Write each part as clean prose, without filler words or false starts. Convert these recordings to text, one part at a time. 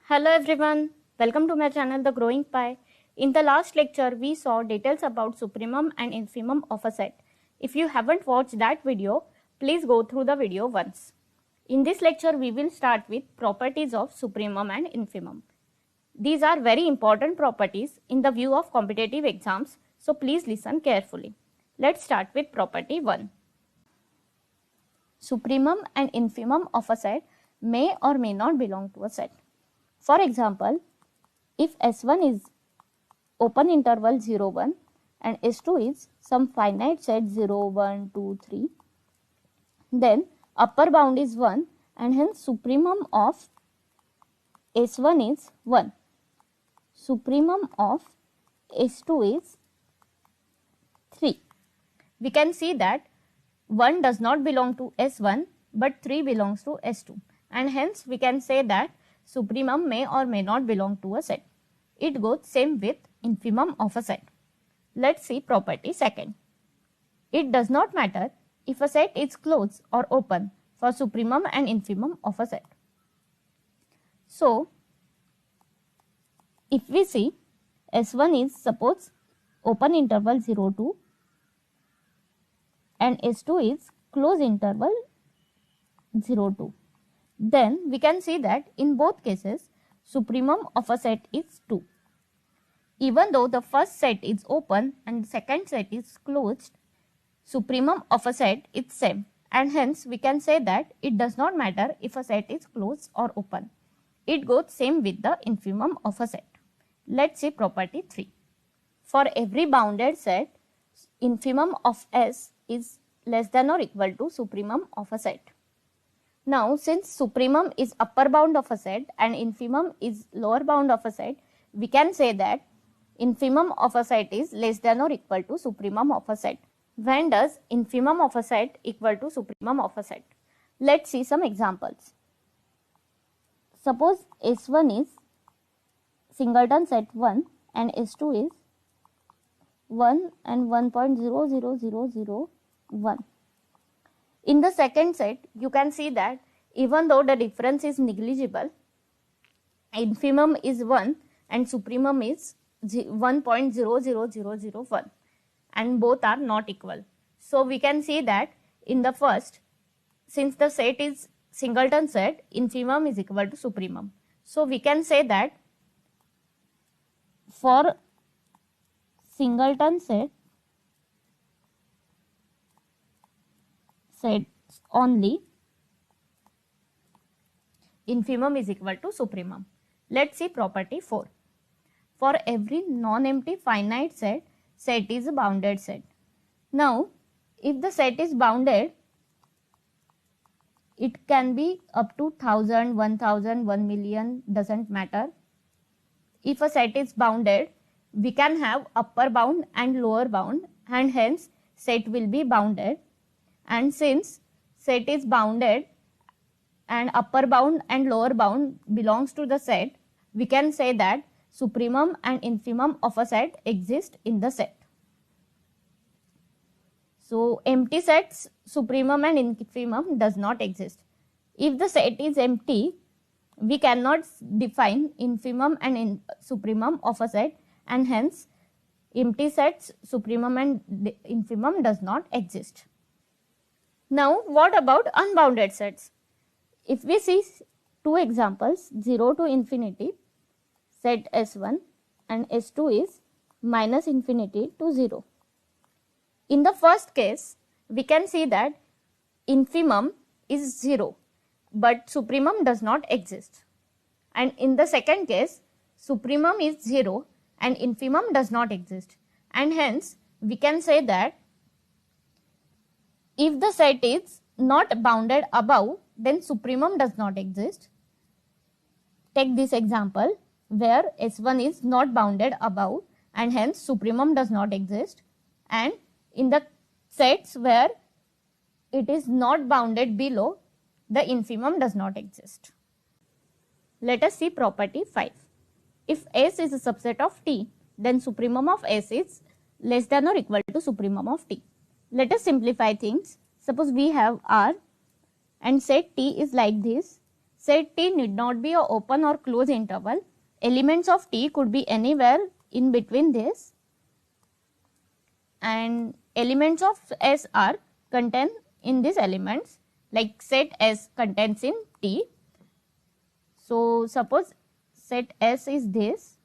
Hello everyone, welcome to my channel The Growing Pie. In the last lecture, we saw details about supremum and infimum of a set. If you haven't watched that video, please go through the video once. In this lecture, we will start with properties of supremum and infimum. These are very important properties in the view of competitive exams, so please listen carefully. Let's start with property 1. Supremum and infimum of a set may or may not belong to a set. For example, if S1 is open interval 0, 1 and S2 is some finite set 0, 1, 2, 3, then upper bound is 1 and hence supremum of S1 is 1. Supremum of S2 is 3. We can see that 1 does not belong to S1 but 3 belongs to S2, and hence we can say that supremum may or may not belong to a set. It goes same with infimum of a set. Let's see property 2. It does not matter if a set is closed or open for supremum and infimum of a set. So, if we see S1 is suppose open interval 0, 2 and S2 is closed interval 0, 2. Then we can see that in both cases supremum of a set is 2. Even though the first set is open and the second set is closed, supremum of a set is same, and hence we can say that it does not matter if a set is closed or open. It goes same with the infimum of a set. Let's see property 3. For every bounded set, infimum of S is less than or equal to supremum of a set. Now, since supremum is upper bound of a set and infimum is lower bound of a set, we can say that infimum of a set is less than or equal to supremum of a set. When does infimum of a set equal to supremum of a set? Let's see some examples. Suppose S1 is singleton set 1 and S2 is 1 and 1.00001. In the second set, you can see that even though the difference is negligible, infimum is 1 and supremum is 1.00001 and both are not equal. So we can see that in the first, since the set is singleton set, infimum is equal to supremum. So we can say that for singleton sets only, infimum is equal to supremum. Let's see property 4. For every non-empty finite set, set is a bounded set. Now, if the set is bounded, it can be up to 1000, 1000, 1 million, doesn't matter. If a set is bounded, we can have upper bound and lower bound, and hence set will be bounded. And since set is bounded and upper bound and lower bound belongs to the set, we can say that supremum and infimum of a set exist in the set. So, empty sets, supremum and infimum does not exist. If the set is empty, we cannot define infimum and supremum of a set, and hence empty sets, supremum and infimum does not exist. Now, what about unbounded sets? If we see two examples, 0 to infinity, set S1 and S2 is minus infinity to 0. In the first case, we can see that infimum is 0, but supremum does not exist. And in the second case, supremum is 0 and infimum does not exist. And hence, we can say that if the set is not bounded above, then supremum does not exist. Take this example where S1 is not bounded above and hence supremum does not exist, and in the sets where it is not bounded below, the infimum does not exist. Let us see property 5. If S is a subset of T, then supremum of S is less than or equal to supremum of T. Let us simplify things. Suppose we have R and set T is like this. Set T need not be an open or closed interval. Elements of T could be anywhere in between this, and elements of S are contained in these elements, like set S contains in T. So suppose set S is this,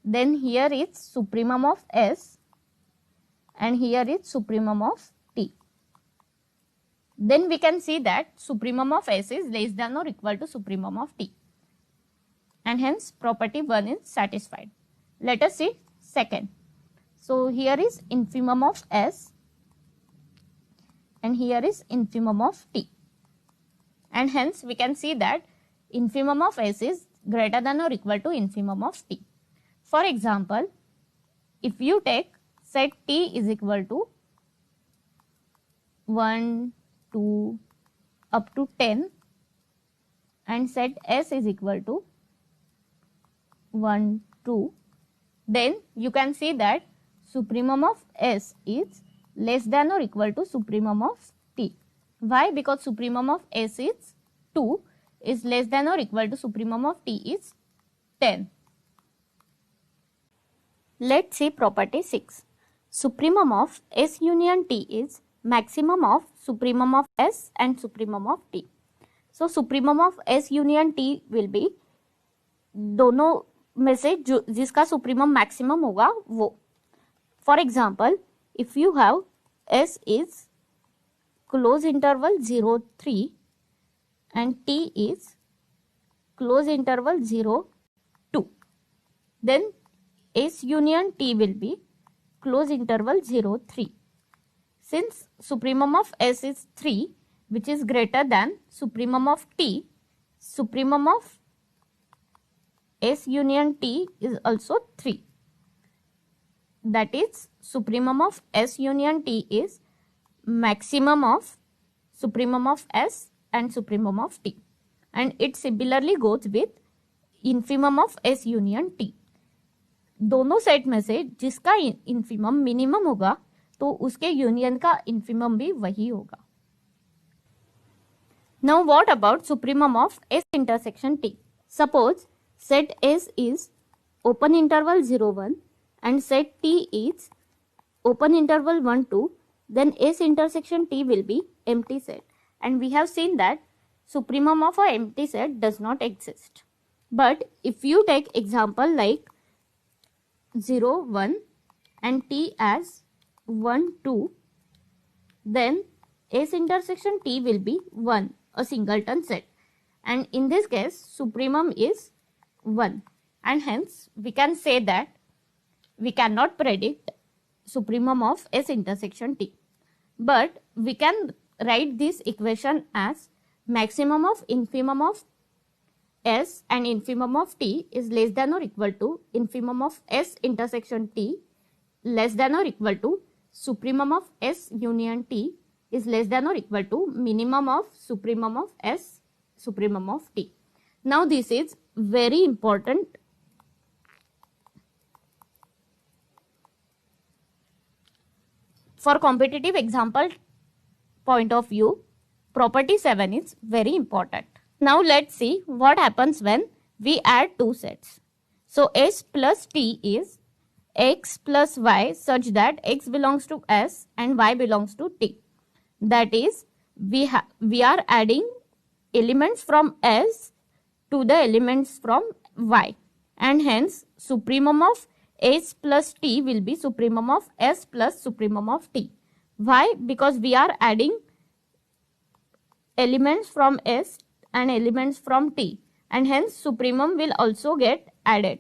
then here is supremum of S and here is supremum of T. Then we can see that supremum of S is less than or equal to supremum of T, and hence property 1 is satisfied. Let us see second. So here is infimum of S and here is infimum of T, and hence we can see that infimum of S is greater than or equal to infimum of T. For example, if you take set T is equal to 1, 2 up to 10 and set S is equal to 1, 2, then you can see that supremum of S is less than or equal to supremum of T. Why? Because supremum of S is 2 is less than or equal to supremum of T is 10. Let's see property 6. Supremum of S union T is maximum of supremum of S and supremum of T. So supremum of S union T will be दोनों में से जो जिसका supremum maximum होगा वो. For example, if you have S is close interval 0, 3 and T is close interval 0, 2, then S union T will be close interval 0, 3. Since supremum of S is 3, which is greater than supremum of T, supremum of S union T is also 3. That is, supremum of S union T is maximum of supremum of S and supremum of T, and it similarly goes with infimum of S union T. दोनों set में से जिसका infimum minimum होगा तो उसके union का infimum भी वही होगा. Now what about supremum of S intersection T? Suppose set S is open interval 0, 1 and set T is open interval 1, 2, then S intersection T will be empty set, and we have seen that supremum of a empty set does not exist. But if you take example like 0, 1 and T as 1, 2, then S intersection T will be 1, a singleton set, and in this case supremum is 1, and hence we can say that we cannot predict supremum of S intersection T, but we can write this equation as maximum of infimum of S and infimum of T is less than or equal to infimum of S intersection T less than or equal to supremum of S union T is less than or equal to minimum of supremum of S supremum of T. Now this is very important. For competitive example point of view, property 7 is very important. Now let's see what happens when we add two sets. So S plus T is X plus Y such that X belongs to S and Y belongs to T. That is, we are adding elements from S to the elements from Y, and hence supremum of S plus T will be supremum of S plus supremum of T. Why? Because we are adding elements from S and elements from T, and hence supremum will also get added,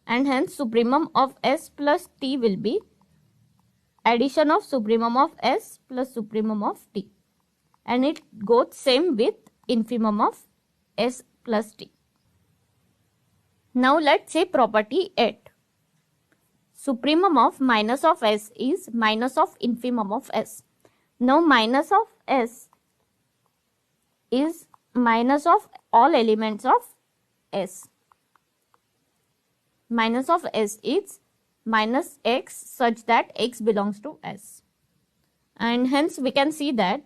and hence supremum of S plus T will be addition of supremum of S plus supremum of T, and it goes same with infimum of S plus T. Now let's say property 8. Supremum of minus of S is minus of infimum of S. Now minus of S is minus of all elements of S. Minus of S is minus X such that X belongs to S, and hence we can see that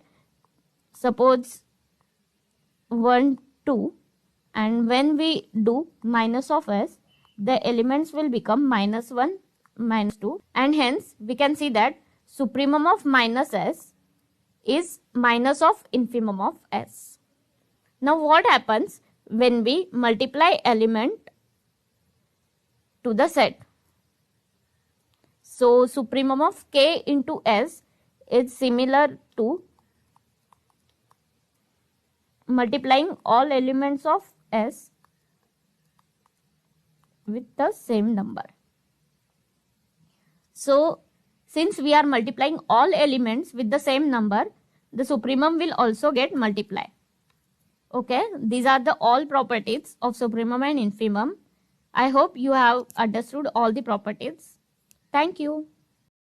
suppose 1, 2, and when we do minus of s, the elements will become minus 1, minus 2, and hence we can see that supremum of minus s is minus of infimum of s. Now what happens when we multiply element to the set? So supremum of k into s is similar to multiplying all elements of s with the same number. So since we are multiplying all elements with the same number, the supremum will also get multiplied. Okay, these are the all properties of supremum and infimum. I hope you have understood all the properties. Thank you.